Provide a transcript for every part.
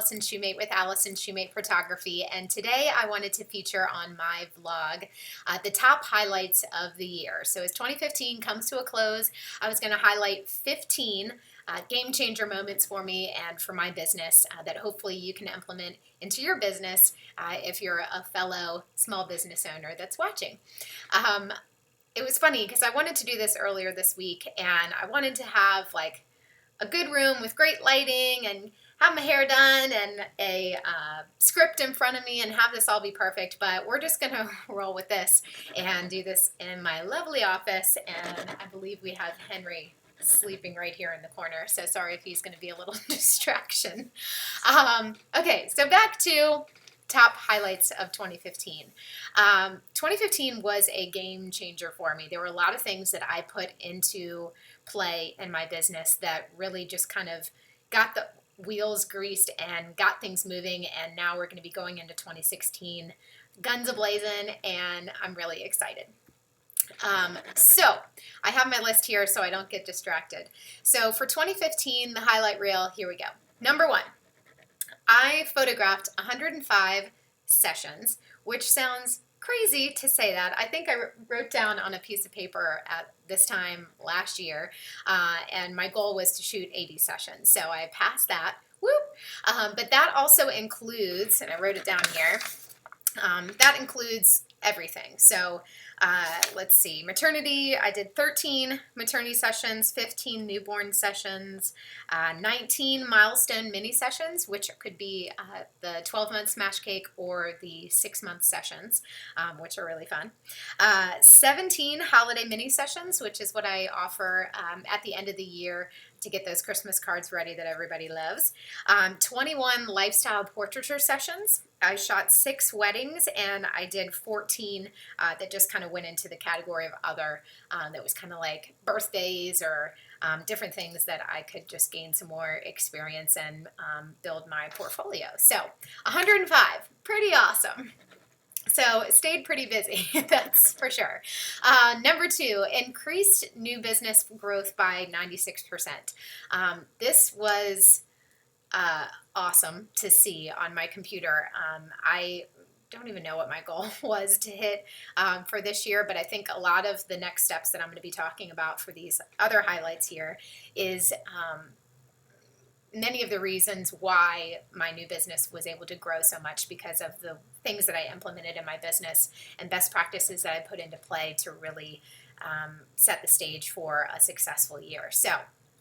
Allison Shoemate with Allison Shoemate Photography, and today I wanted to feature on my vlog the top highlights of the year. So as 2015 comes to a close, I was going to highlight 15 game changer moments for me and for my business that hopefully you can implement into your business if you're a fellow small business owner that's watching. It was funny because I wanted to do this earlier this week, and I wanted to have like a good room with great lighting and have my hair done and a script in front of me and have this all be perfect, but we're just gonna roll with this and do this in my lovely office. And I believe we have Henry sleeping right here in the corner, so sorry if he's gonna be a little distraction. Okay, so back to top highlights of 2015. 2015 was a game changer for me. There were a lot of things that I put into play in my business that really just kind of got the wheels greased and got things moving, and now we're going to be going into 2016 guns a-blazing, and I'm really excited. So I have my list here so I don't get distracted. So for 2015, the highlight reel, here we go. Number one, I photographed 105 sessions, which sounds crazy to say that. I think I wrote down on a piece of paper at this time last year, and my goal was to shoot 80 sessions. So I passed that. Whoop! But that also includes, and I wrote it down here, that includes everything. So let's see, maternity, I did 13 maternity sessions, 15 newborn sessions, 19 milestone mini sessions, which could be the 12-month smash cake or the 6-month sessions, which are really fun. 17 holiday mini sessions, which is what I offer at the end of the year to get those Christmas cards ready that everybody loves. 21 lifestyle portraiture sessions. I shot 6 weddings, and I did 14 that just kind of went into the category of other, that was kind of like birthdays or different things that I could just gain some more experience and build my portfolio. So 105, pretty awesome. So it stayed pretty busy, that's for sure. Number two, increased new business growth by 96%. This was awesome to see on my computer. I don't even know what my goal was to hit for this year, but I think a lot of the next steps that I'm going to be talking about for these other highlights here is many of the reasons why my new business was able to grow so much because of the things that I implemented in my business and best practices that I put into play to really set the stage for a successful year. So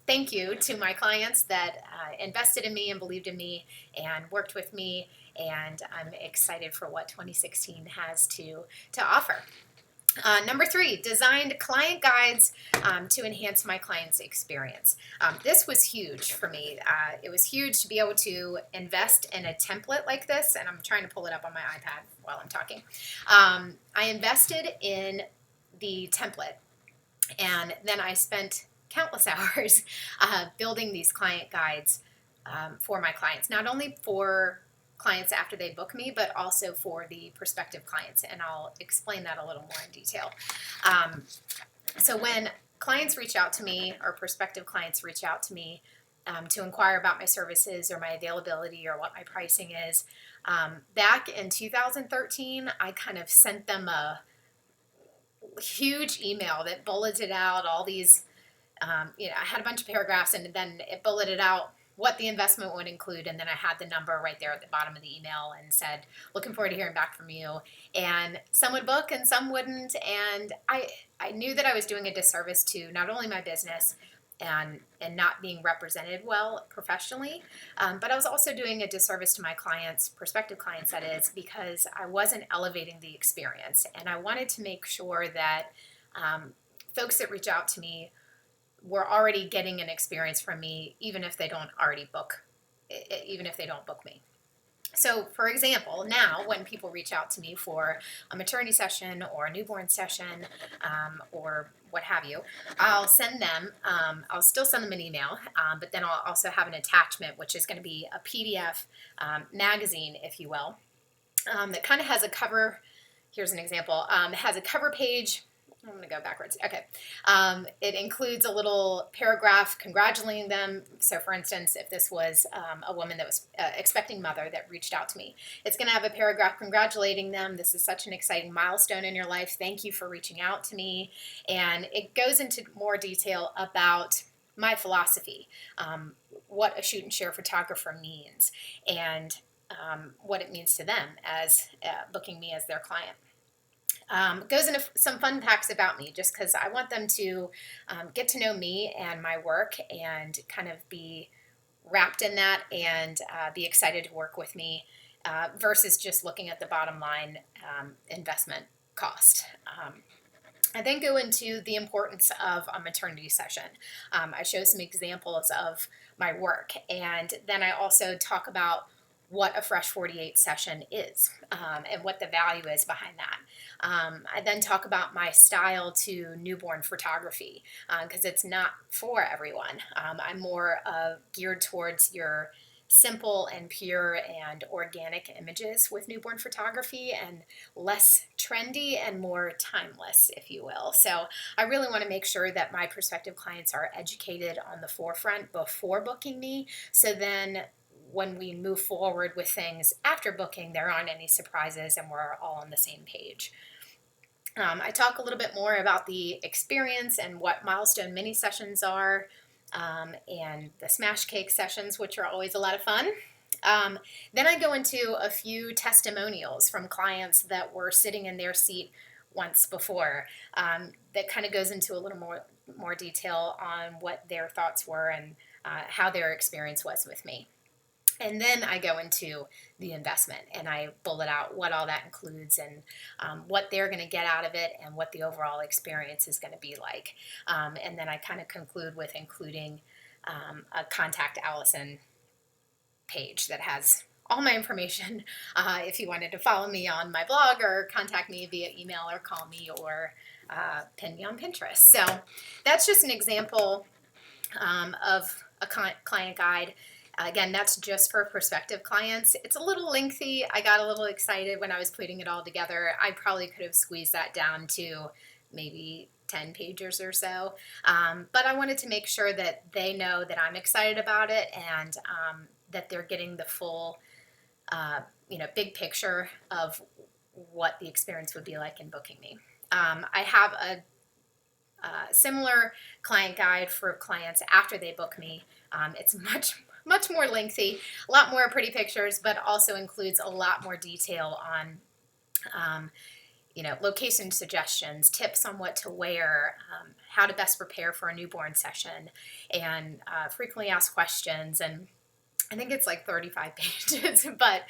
thank you to my clients that invested in me and believed in me and worked with me, and I'm excited for what 2016 has to offer. Number three, designed client guides to enhance my client's experience. This was huge for me. It was huge to be able to invest in a template like this, and I'm trying to pull it up on my iPad while I'm talking. I invested in the template, and then I spent countless hours building these client guides for my clients, not only for clients after they book me, but also for the prospective clients, and I'll explain that a little more in detail. So when clients reach out to me, or prospective clients reach out to me to inquire about my services or my availability or what my pricing is, back in 2013, I kind of sent them a huge email that bulleted out all these, I had a bunch of paragraphs, and then it bulleted out what the investment would include, and then I had the number right there at the bottom of the email and said, looking forward to hearing back from you. And some would book and some wouldn't, and I knew that I was doing a disservice to not only my business and not being represented well professionally, but I was also doing a disservice to my clients, prospective clients that is, because I wasn't elevating the experience, and I wanted to make sure that folks that reach out to me were already getting an experience from me, even if they don't book me. So for example, now when people reach out to me for a maternity session or a newborn session or what have you, I'll send them, I'll still send them an email, but then I'll also have an attachment, which is going to be a PDF magazine, if you will, that kind of has a cover. Here's an example. It has a cover page I'm going to go backwards. Okay. It includes a little paragraph congratulating them. So, for instance, if this was a woman that was expecting mother that reached out to me, it's going to have a paragraph congratulating them. This is such an exciting milestone in your life. Thank you for reaching out to me. And it goes into more detail about my philosophy, what a shoot and share photographer means, and what it means to them as booking me as their client. Goes into some fun facts about me just because I want them to get to know me and my work and kind of be wrapped in that and be excited to work with me versus just looking at the bottom line investment cost. I then go into the importance of a maternity session. I show some examples of my work, and then I also talk about what a Fresh 48 session is and what the value is behind that. I then talk about my style to newborn photography because it's not for everyone. I'm more geared towards your simple and pure and organic images with newborn photography and less trendy and more timeless, if you will. So I really want to make sure that my prospective clients are educated on the forefront before booking me, so then when we move forward with things after booking, there aren't any surprises and we're all on the same page. I talk a little bit more about the experience and what milestone mini sessions are, and the smash cake sessions, which are always a lot of fun. Then I go into a few testimonials from clients that were sitting in their seat once before. That kind of goes into a little more detail on what their thoughts were and how their experience was with me. And then I go into the investment and I bullet out what all that includes and what they're going to get out of it and what the overall experience is going to be like. And then I kind of conclude with including a Contact Allison page that has all my information if you wanted to follow me on my blog or contact me via email or call me or pin me on Pinterest. So that's just an example of a client guide. Again, that's just for prospective clients. It's a little lengthy. I got a little excited when I was putting it all together. I probably could have squeezed that down to maybe 10 pages or so. But I wanted to make sure that they know that I'm excited about it and that they're getting the full, big picture of what the experience would be like in booking me. I have a similar client guide for clients after they book me. It's much more lengthy, a lot more pretty pictures, but also includes a lot more detail on location suggestions, tips on what to wear, how to best prepare for a newborn session, and frequently asked questions. And I think it's like 35 pages, but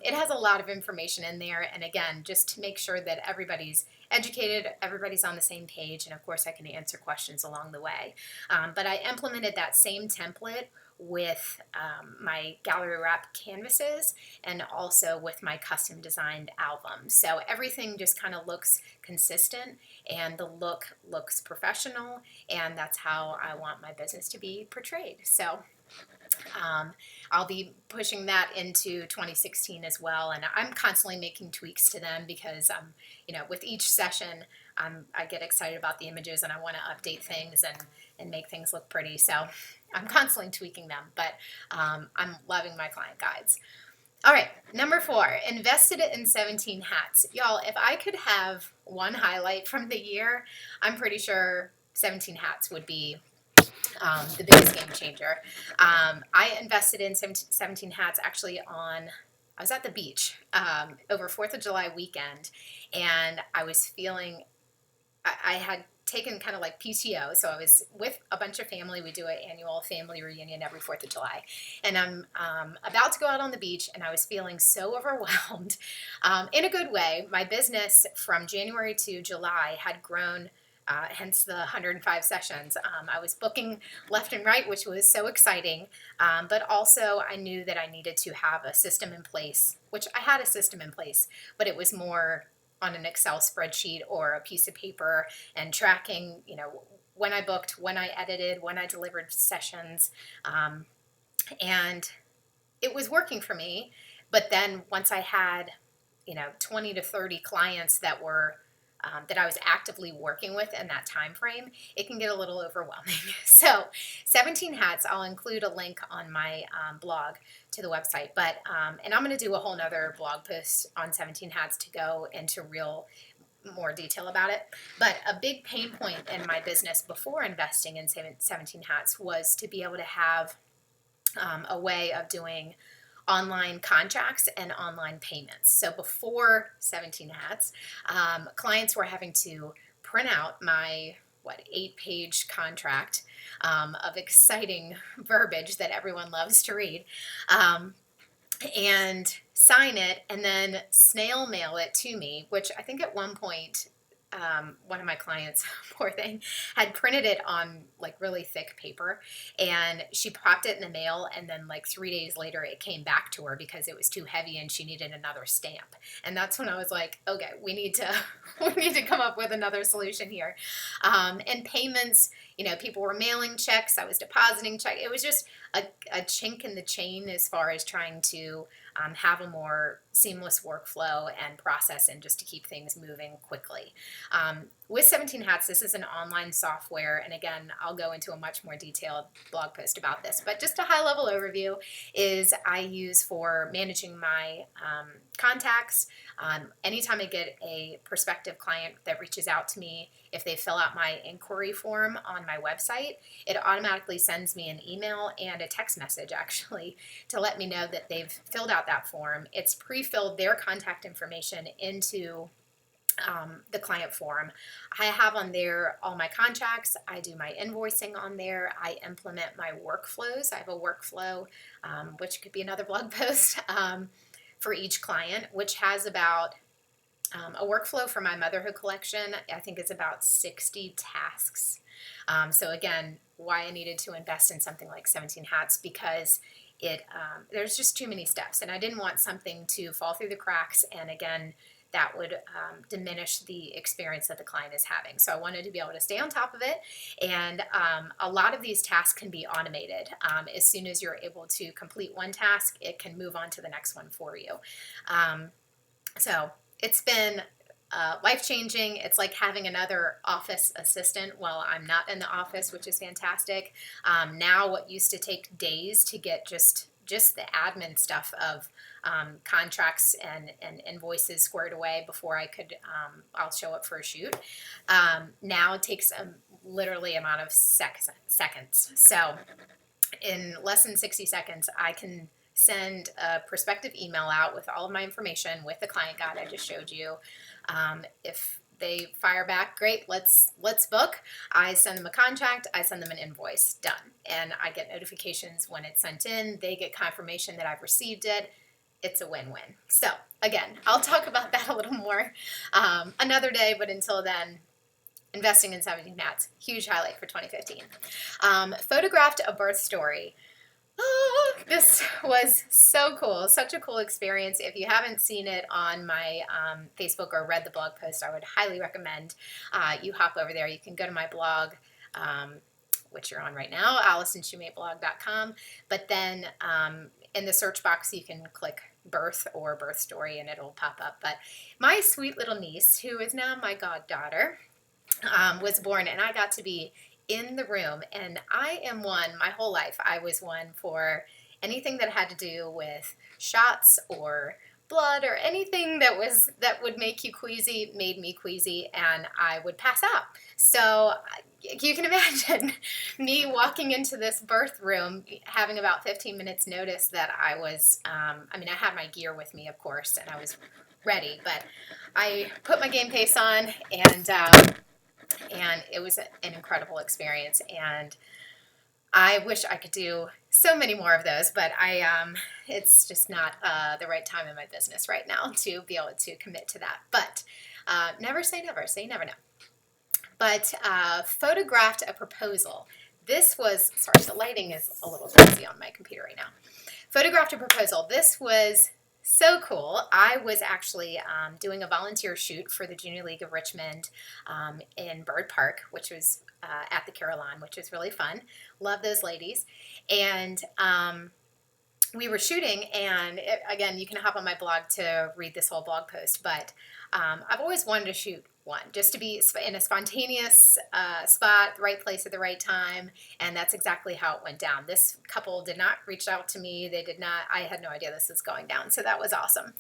it has a lot of information in there. And again, just to make sure that everybody's educated, everybody's on the same page, and of course I can answer questions along the way. But I implemented that same template with my gallery wrap canvases and also with my custom designed album. So everything just kind of looks consistent and the look looks professional, and that's how I want my business to be portrayed. So I'll be pushing that into 2016 as well, and I'm constantly making tweaks to them because, with each session, I get excited about the images and I want to update things and make things look pretty. So I'm constantly tweaking them, but I'm loving my client guides. All right, number 4, invested in 17 hats. Y'all, if I could have one highlight from the year, I'm pretty sure 17 hats would be the biggest game changer. I invested in 17 hats actually I was at the beach over 4th of July weekend, and I was feeling, I had taken kind of like PTO, so I was with a bunch of family. We do an annual family reunion every 4th of July, and I'm about to go out on the beach, and I was feeling so overwhelmed in a good way. My business from January to July had grown, hence the 105 sessions. I was booking left and right, which was so exciting, but also I knew that I needed to have a system in place, which I had a system in place, but it was more on an Excel spreadsheet or a piece of paper and tracking, when I booked, when I edited, when I delivered sessions, and it was working for me. But then once I had, 20 to 30 clients that were that I was actively working with in that time frame, it can get a little overwhelming. So 17 hats, I'll include a link on my blog to the website, but and I'm going to do a whole nother blog post on 17 hats to go into real more detail about it. But a big pain point in my business before investing in 17 hats was to be able to have a way of doing online contracts and online payments. So before 17 hats, clients were having to print out my 8-page contract of exciting verbiage that everyone loves to read, and sign it and then snail mail it to me, which I think at one point one of my clients, poor thing, had printed it on like really thick paper, and she popped it in the mail, and then like 3 days later it came back to her because it was too heavy and she needed another stamp. And that's when I was like, okay, we need to come up with another solution here. And payments, people were mailing checks, I was depositing checks. It was just a chink in the chain as far as trying to have a more seamless workflow and process, and just to keep things moving quickly. With 17 hats, this is an online software, and again, I'll go into a much more detailed blog post about this, but just a high-level overview is I use for managing my contacts. Anytime I get a prospective client that reaches out to me, if they fill out my inquiry form on my website, it automatically sends me an email and a text message actually to let me know that they've filled out that form. It's pre-filled their contact information into the client form. I have on there all my contracts. I do my invoicing on there. I implement my workflows. I have a workflow, which could be another blog post, for each client, which has about a workflow for my motherhood collection. I think it's about 60 tasks. So again, why I needed to invest in something like 17 hats, because there's just too many steps, and I didn't want something to fall through the cracks, and again, that would diminish the experience that the client is having. So I wanted to be able to stay on top of it, and a lot of these tasks can be automated. As soon as you're able to complete one task, it can move on to the next one for you. So it's been life-changing. It's like having another office assistant while I'm not in the office, which is fantastic. Now what used to take days to get just the admin stuff of contracts and invoices squared away before I could, I'll show up for a shoot. Now it takes literally amount of seconds. So in less than 60 seconds, I can send a prospective email out with all of my information with the client guide I just showed you. If they fire back, great, let's book. I send them a contract, I send them an invoice, done. And I get notifications when it's sent in, they get confirmation that I've received it. It's a win-win. So again, I'll talk about that a little more another day, but until then, investing in 17 hats, huge highlight for 2015. Photographed a birth story. Oh, this was so cool. Such a cool experience. If you haven't seen it on my Facebook or read the blog post, I would highly recommend you hop over there. You can go to my blog, which you're on right now, AllisonShoemateBlog.com. But then in the search box, you can click birth or birth story and it'll pop up. But my sweet little niece, who is now my goddaughter, was born, and I got to be in the room, and I am one, my whole life, I was one for anything that had to do with shots or blood or anything that would make you queasy, made me queasy, and I would pass out. So you can imagine me walking into this birth room, having about 15 minutes notice that I was, I had my gear with me, of course, and I was ready, but I put my game face on, and it was an incredible experience, and I wish I could do so many more of those, but it's just not the right time in my business right now to be able to commit to that. But never say never, say never know. But photographed a proposal. This was, sorry, the lighting is a little crazy on my computer right now. Photographed a proposal. This was so cool. I was actually doing a volunteer shoot for the Junior League of Richmond in Bird Park, which was at the Carillon, which was really fun. Love those ladies. And we were shooting, and again, you can hop on my blog to read this whole blog post, but I've always wanted to shoot one, just to be in a spontaneous spot, the right place at the right time, and that's exactly how it went down. This couple did not reach out to me. They did not. I had no idea this was going down, so that was awesome.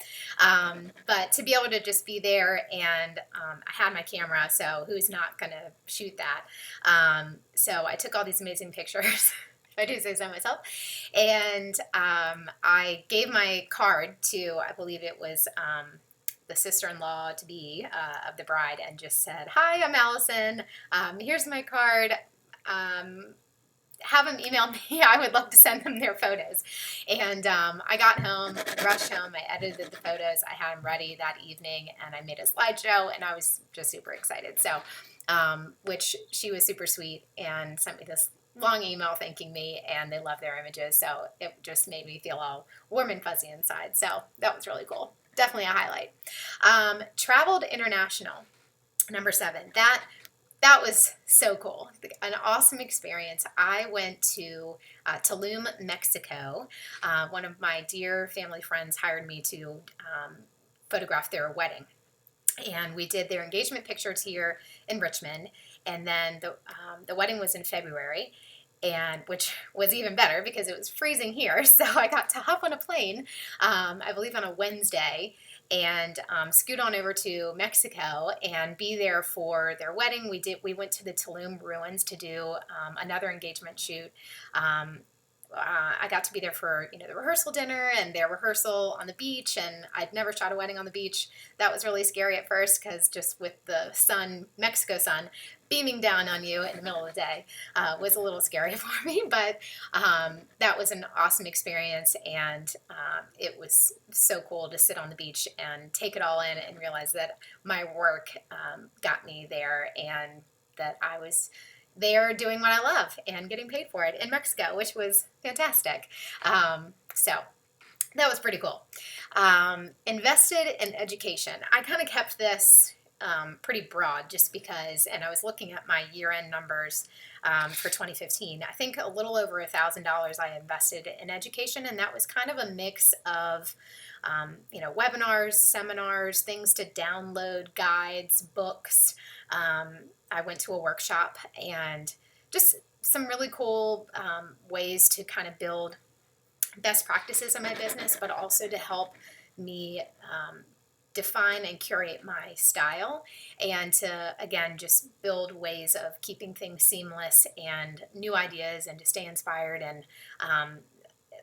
But to be able to just be there, and I had my camera, so who's not going to shoot that? So I took all these amazing pictures. If I do say so myself. And I gave my card to, I believe it was the sister-in-law to be of the bride, and just said, "Hi, I'm Allison. Here's my card. Have them email me. I would love to send them their photos." And I got home, rushed home. I edited the photos. I had them ready that evening, and I made a slideshow, and I was just super excited. So, which she was super sweet and sent me this long email thanking me, and they love their images. So it just made me feel all warm and fuzzy inside. So that was really cool. Definitely a highlight. Traveled international, number 7. That was so cool. An awesome experience. I went to Tulum, Mexico. One of my dear family friends hired me to photograph their wedding. And we did their engagement pictures here in Richmond. And then the wedding was in February, and which was even better because it was freezing here. So I got to hop on a plane, I believe on a Wednesday, and scoot on over to Mexico and be there for their wedding. We went to the Tulum ruins to do another engagement shoot. I got to be there for the rehearsal dinner and their rehearsal on the beach, and I'd never shot a wedding on the beach. That was really scary at first because just with the sun, Mexico sun, beaming down on you in the middle of the day was a little scary for me, but that was an awesome experience, and it was so cool to sit on the beach and take it all in and realize that my work got me there, and that I was there doing what I love and getting paid for it in Mexico, which was fantastic. So that was pretty cool. Invested in education. I kind of kept this pretty broad just because, and I was looking at my year-end numbers for 2015. I think a little over $1,000 I invested in education, and that was kind of a mix of webinars, seminars, things to download, guides, books. I went to a workshop, and just some really cool ways to kind of build best practices in my business, but also to help me define and curate my style, and to, again, just build ways of keeping things seamless and new ideas, and to stay inspired. And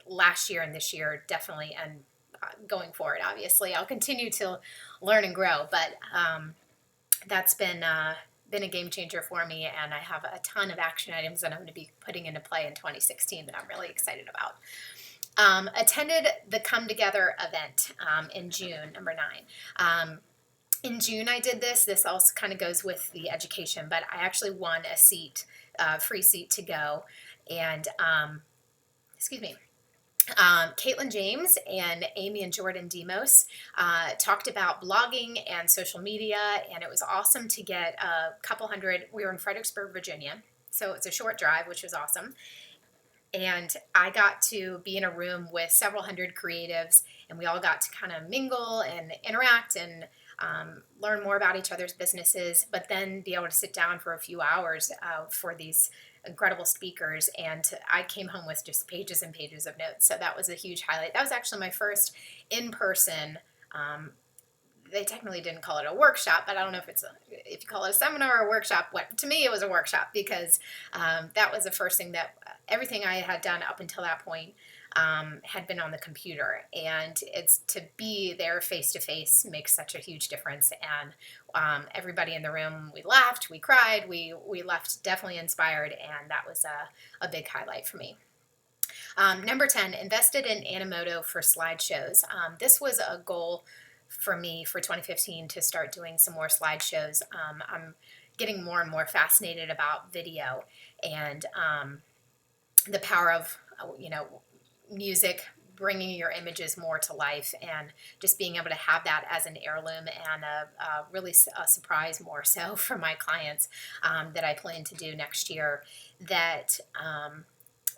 last year and this year, definitely, and going forward, obviously, I'll continue to learn and grow, but that's been a game changer for me, and I have a ton of action items that I'm going to be putting into play in 2016 that I'm really excited about. Attended the Come Together event in June, number 9. In June I did this. This also kind of goes with the education, but I actually won a seat, free seat to go. And, excuse me. Caitlin James and Amy and Jordan Demos talked about blogging and social media, and it was awesome to get a couple hundred. We were in Fredericksburg, Virginia, so it's a short drive, which was awesome. And I got to be in a room with several hundred creatives, and we all got to kind of mingle and interact and learn more about each other's businesses, but then be able to sit down for a few hours for these incredible speakers. And I came home with just pages and pages of notes. So that was a huge highlight. That was actually my first in-person, they technically didn't call it a workshop, but I don't know if you call it a seminar or a workshop. To me, it was a workshop, because that was the first thing that everything I had done up until that point had been on the computer, and it's to be there face to face makes such a huge difference. And everybody in the room, we laughed, we cried, we left definitely inspired, and that was a big highlight for me. Number 10, invested in Animoto for slideshows. This was a goal for me for 2015 to start doing some more slideshows. I'm getting more and more fascinated about video and the power of music, bringing your images more to life, and just being able to have that as an heirloom and really a surprise, more so for my clients, that I plan to do next year. That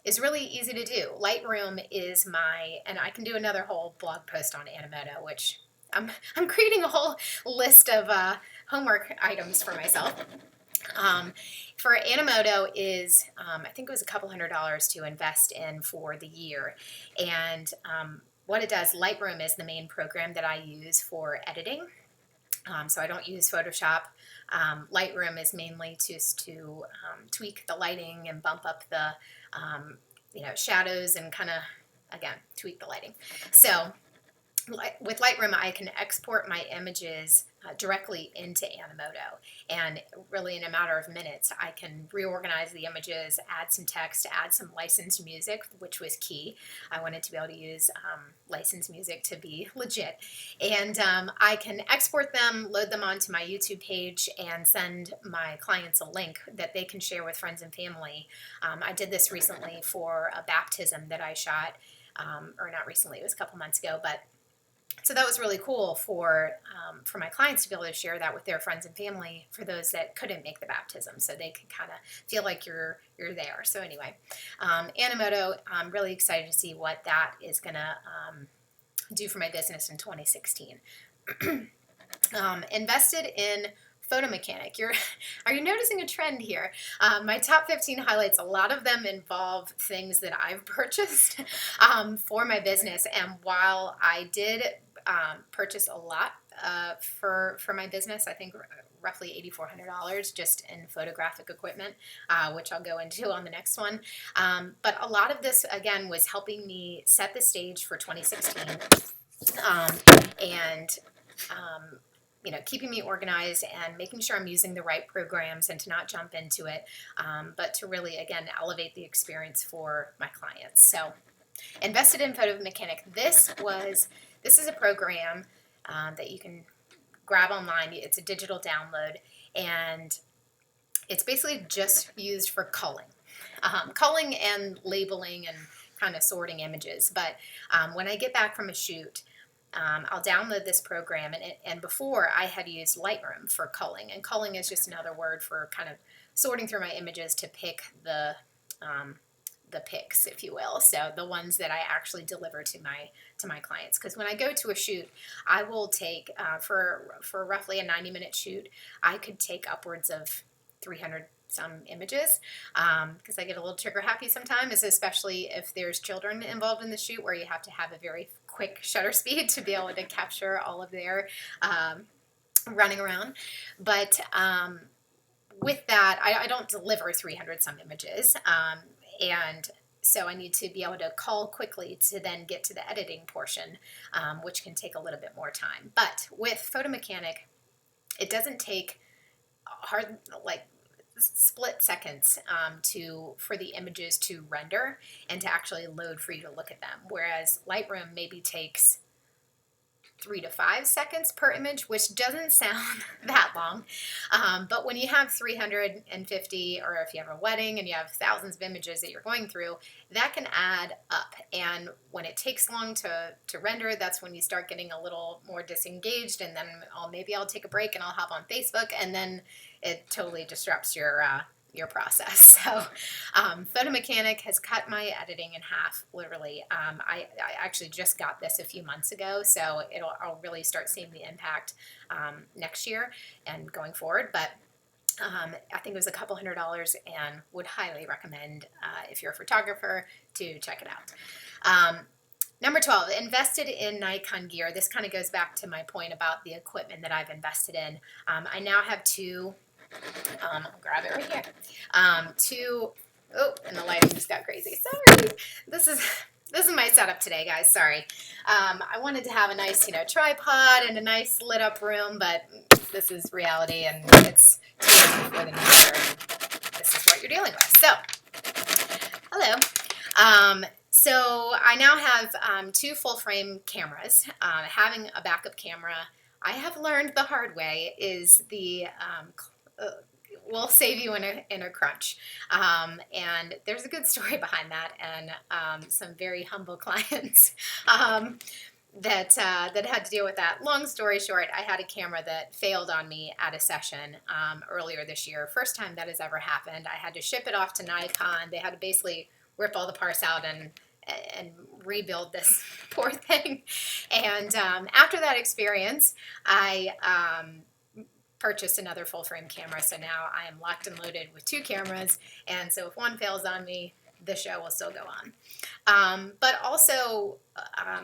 is really easy to do. Lightroom is and I can do another whole blog post on Animoto, which I'm creating a whole list of homework items for myself. For animoto is, I think it was a couple $100 to invest in for the year. And what it does, Lightroom is the main program that I use for editing. So I don't use Photoshop. Lightroom is mainly just to tweak the lighting and bump up the shadows and kind of, again, tweak the lighting. So with Lightroom, I can export my images directly into Animoto, and really in a matter of minutes, I can reorganize the images, add some text, add some licensed music, which was key. I wanted to be able to use licensed music to be legit, and I can export them, load them onto my YouTube page, and send my clients a link that they can share with friends and family. I did this recently for a baptism that I shot, or not recently, it was a couple months ago, but so that was really cool for my clients to be able to share that with their friends and family, for those that couldn't make the baptism, so they can kind of feel like you're there. So anyway, Animoto, I'm really excited to see what that is going to do for my business in 2016. Invested in Photo Mechanic. Are you noticing a trend here? My top 15 highlights, a lot of them involve things that I've purchased for my business. And while I did purchase a lot for my business, I think roughly $8,400 just in photographic equipment, which I'll go into on the next one. But a lot of this, again, was helping me set the stage for 2016. Keeping me organized and making sure I'm using the right programs, and to not jump into it, but to really, again, elevate the experience for my clients. So, invested in Photo Mechanic. This is a program that you can grab online. It's a digital download, and it's basically just used for culling and labeling and kind of sorting images. But when I get back from a shoot, I'll download this program, and before I had used Lightroom for culling, and culling is just another word for kind of sorting through my images to pick the picks, if you will, so the ones that I actually deliver to my clients. Because when I go to a shoot, I will take for roughly a 90-minute shoot, I could take upwards of 300 some images, because I get a little trigger happy sometimes, especially if there's children involved in the shoot, where you have to have a very quick shutter speed to be able to capture all of their running around. But with that, I don't deliver 300 some images, and so I need to be able to cull quickly to then get to the editing portion, which can take a little bit more time. But with Photo Mechanic, it doesn't take split seconds for the images to render and to actually load for you to look at them, whereas Lightroom maybe takes 3 to 5 seconds per image, which doesn't sound that long, but when you have 350, or if you have a wedding and you have thousands of images that you're going through, that can add up. And when it takes long to render, that's when you start getting a little more disengaged, and then maybe I'll take a break and I'll hop on Facebook, and then it totally disrupts your process. So Photo Mechanic has cut my editing in half, literally. I actually just got this a few months ago, so I'll really start seeing the impact next year and going forward. But I think it was a couple $100, and would highly recommend, if you're a photographer, to check it out. Number 12, invested in Nikon Gear. This kind of goes back to my point about the equipment that I've invested in. I now have two. I'll grab it right here. And the lighting just got crazy. Sorry. This is my setup today, guys. Sorry. I wanted to have a nice, tripod and a nice lit up room, but this is reality, and it's 2 days before the new year, and this is what you're dealing with. So, hello. So I now have 2 full frame cameras. Having a backup camera, I have learned the hard way, is will save you in a crunch, and there's a good story behind that, and some very humble clients that had to deal with that. Long story short, I had a camera that failed on me at a session earlier this year. First time that has ever happened. I had to ship it off to Nikon. They had to basically rip all the parts out and and rebuild this poor thing. And after that experience, I purchased another full frame camera. So now I am locked and loaded with 2 cameras. And so if one fails on me, the show will still go on. But also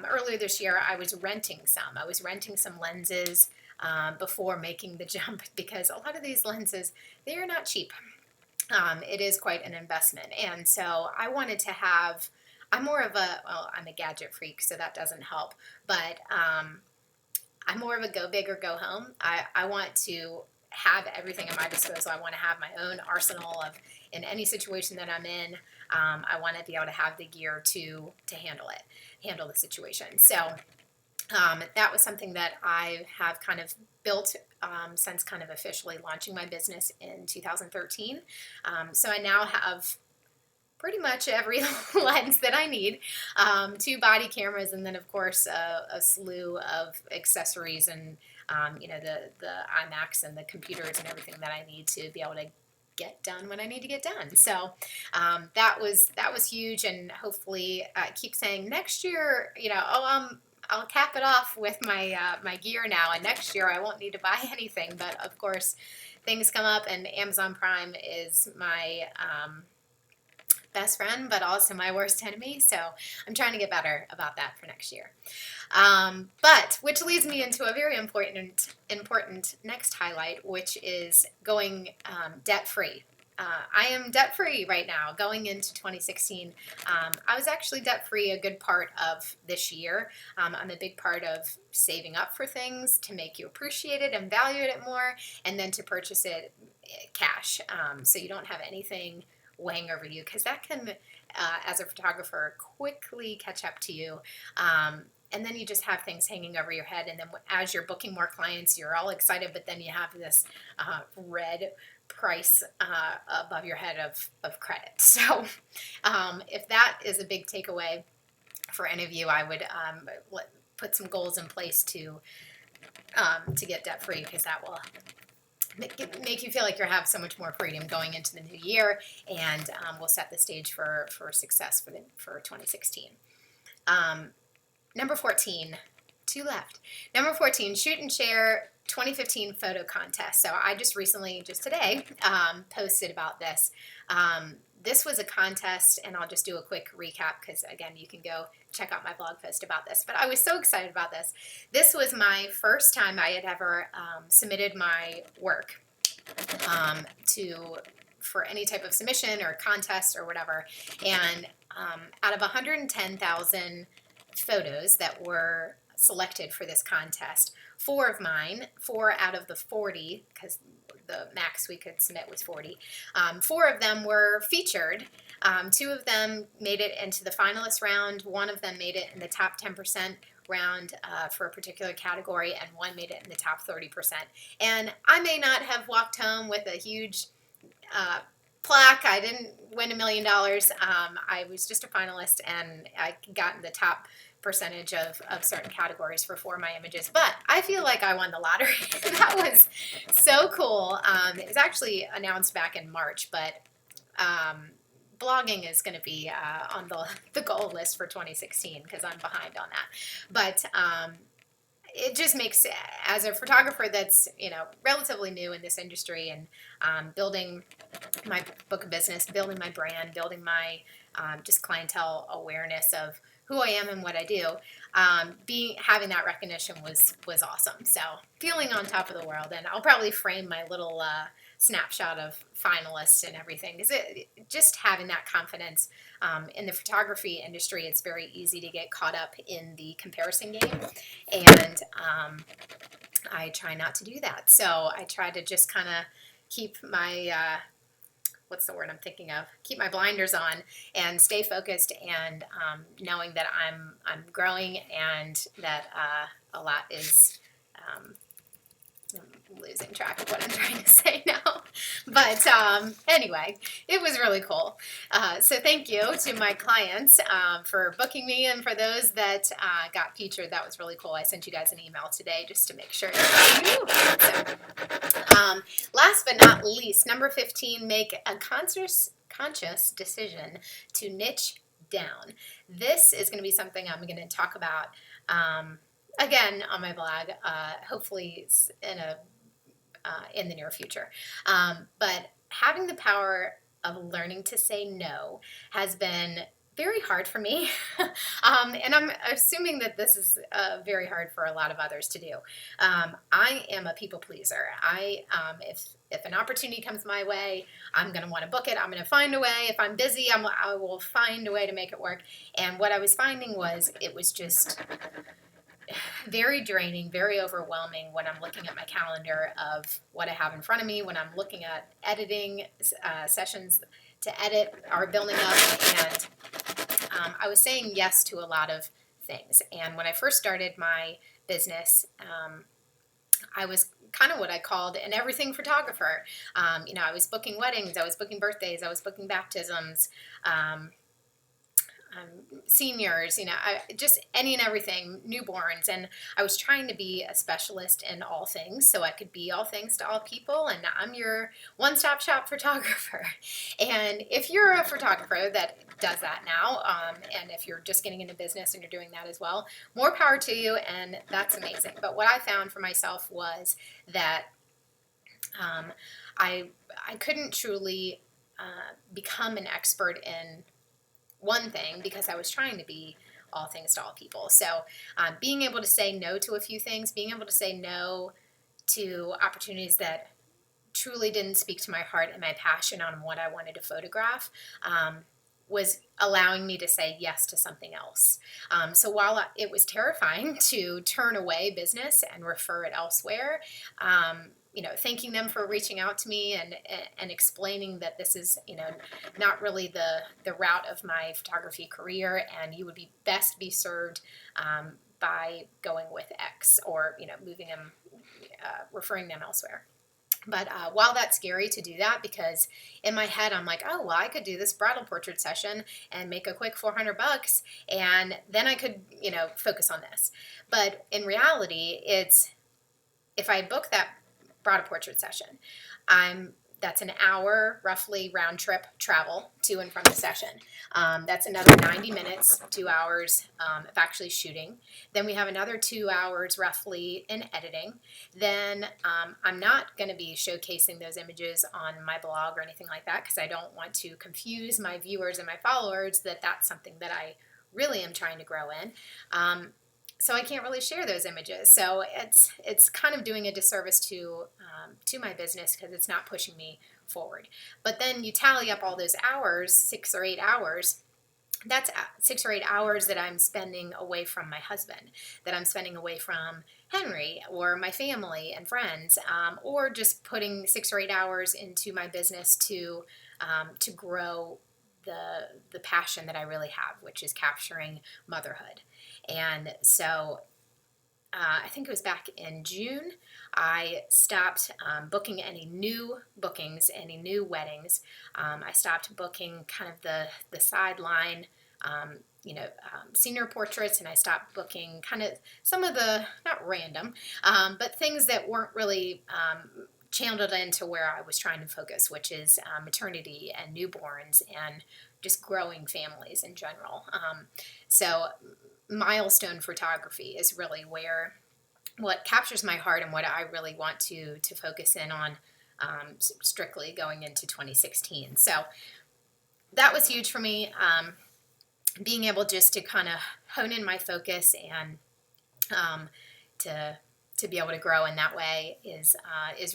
earlier this year, I was renting some. I was renting some lenses before making the jump, because a lot of these lenses, they are not cheap. It is quite an investment. And so I wanted to have, I'm more of a, well, I'm a gadget freak, so that doesn't help. But I'm more of a go big or go home. I want to have everything at my disposal. I want to have my own arsenal of, in any situation that I'm in, I want to be able to have the gear to handle the situation. So that was something that I have kind of built since kind of officially launching my business in 2013. So I now have pretty much every lens that I need, 2 body cameras, and then of course a slew of accessories and you know, the iMacs and the computers and everything that I need to be able to get done when I need to get done. So that was huge, and hopefully I keep saying next year, you know, I'll cap it off with my my gear now, and next year I won't need to buy anything. But of course, things come up, and Amazon Prime is my best friend, but also my worst enemy. So I'm trying to get better about that for next year. But which leads me into a very important next highlight, which is going debt-free. I am debt-free right now going into 2016. I was actually debt-free a good part of this year. I'm a big part of saving up for things to make you appreciate it and value it more, and then to purchase it cash, so you don't have anything weighing over you, because that can, as a photographer, quickly catch up to you. And then you just have things hanging over your head, and then as you're booking more clients, you're all excited, but then you have this red price above your head of credit. So if that is a big takeaway for any of you, I would put some goals in place to get debt free, because that will make you feel like you have so much more freedom going into the new year, and will set the stage for success for 2016. Number 14, 2 left. Number 14, shoot and share 2015 photo contest. So I just recently, just today, posted about this. This was a contest, and I'll just do a quick recap because, again, you can go check out my blog post about this. But I was so excited about this. This was my first time I had ever submitted my work for any type of submission or contest or whatever. And out of 110,000 photos that were selected for this contest, 4 of mine, 4 out of the 40, because the max we could submit was 40, 4 of them were featured. 2 of them made it into the finalist round, 1 of them made it in the top 10% round for a particular category, and 1 made it in the top 30%. And I may not have walked home with a huge plaque. I didn't win $1 million. I was just a finalist, and I got in the top percentage of certain categories for 4 of my images. But I feel like I won the lottery. That was so cool. It was actually announced back in March, but blogging is going to be on the goal list for 2016 because I'm behind on that. But it just makes, as a photographer that's, you know, relatively new in this industry, and building my book of business, building my brand, building my just clientele awareness of who I am and what I do, having that recognition was awesome. So feeling on top of the world, and I'll probably frame my little snapshot of finalists and everything. Is it just having that confidence in the photography industry? It's very easy to get caught up in the comparison game, and I try not to do that. So I try to just kind of keep my what's the word I'm thinking of? Keep my blinders on and stay focused, and knowing that I'm growing, and that a lot is. I'm losing track of what I'm trying to say now. But anyway, it was really cool. So thank you to my clients for booking me, and for those that got featured. That was really cool. I sent you guys an email today just to make sure that you. Last but not least, number 15, make a conscious decision to niche down. This is going to be something I'm going to talk about again on my blog, hopefully in the near future. But having the power of learning to say no has been very hard for me. And I'm assuming that this is very hard for a lot of others to do. I am a people pleaser. If an opportunity comes my way, I'm going to want to book it. I'm going to find a way. If I'm busy, I will find a way to make it work. And what I was finding was it was just very draining, very overwhelming when I'm looking at my calendar of what I have in front of me, when I'm looking at editing sessions to edit are building up, and I was saying yes to a lot of things. And when I first started my business, I was kind of what I called an everything photographer. I was booking weddings, I was booking birthdays, I was booking baptisms, seniors, just any and everything, newborns, and I was trying to be a specialist in all things so I could be all things to all people, and I'm your one-stop shop photographer. And if you're a photographer that does that now, and if you're just getting into business and you're doing that as well, more power to you, and that's amazing. But what I found for myself was that I couldn't truly become an expert in one thing because I was trying to be all things to all people. So being able to say no to a few things, being able to say no to opportunities that truly didn't speak to my heart and my passion on what I wanted to photograph was allowing me to say yes to something else. So while it was terrifying to turn away business and refer it elsewhere, thanking them for reaching out to me and explaining that this is, not really the route of my photography career, and you would be best be served by going with X or, moving them, referring them elsewhere. But while that's scary to do that, because in my head I'm like, oh, well, I could do this bridal portrait session and make a quick $400, and then I could, focus on this. But in reality, it's if I book that bridal portrait session, that's an hour roughly round trip travel to and from the session. That's another 90 minutes, 2 hours of actually shooting. Then we have another 2 hours roughly in editing. Then I'm not going to be showcasing those images on my blog or anything like that because I don't want to confuse my viewers and my followers that that's something that I really am trying to grow in. So I can't really share those images. So it's kind of doing a disservice to my business because it's not pushing me forward. But then you tally up all those hours, 6 or 8 hours. That's 6 or 8 hours that I'm spending away from my husband, that I'm spending away from Henry or my family and friends, or just putting 6 or 8 hours into my business to grow the passion that I really have, which is capturing motherhood. And so I think it was back in June, I stopped booking any new bookings, any new weddings. I stopped booking kind of the sideline, senior portraits, and I stopped booking kind of some of the, not random, but things that weren't really channeled into where I was trying to focus, which is maternity and newborns and just growing families in general. So milestone photography is really what captures my heart and what I really want to focus in on strictly going into 2016. So that was huge for me, being able just to kind of hone in my focus and to be able to grow in that way is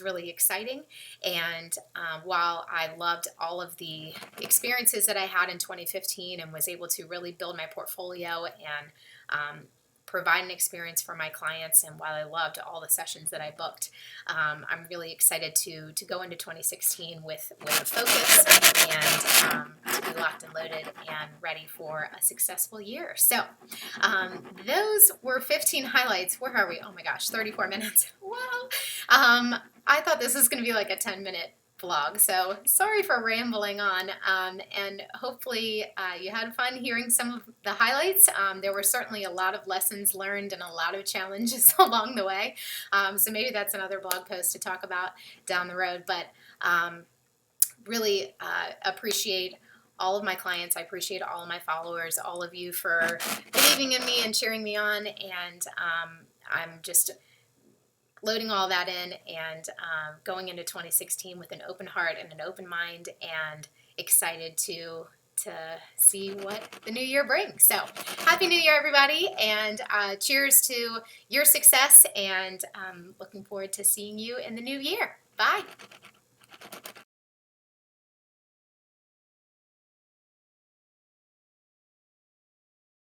really exciting. And while I loved all of the experiences that I had in 2015 and was able to really build my portfolio and provide an experience for my clients, and while I loved all the sessions that I booked, I'm really excited to go into 2016 with a focus and to be locked and loaded and ready for a successful year. So those were 15 highlights. Where are we? Oh my gosh, 34 minutes. Wow. I thought this was going to be like a 10-minute vlog, so sorry for rambling on, and hopefully you had fun hearing some of the highlights. There were certainly a lot of lessons learned and a lot of challenges along the way, so maybe that's another blog post to talk about down the road, but really appreciate all of my clients. I appreciate all of my followers, all of you for believing in me and cheering me on. And I'm just loading all that in and going into 2016 with an open heart and an open mind, and excited to see what the new year brings. So happy new year, everybody, and cheers to your success, and looking forward to seeing you in the new year. Bye.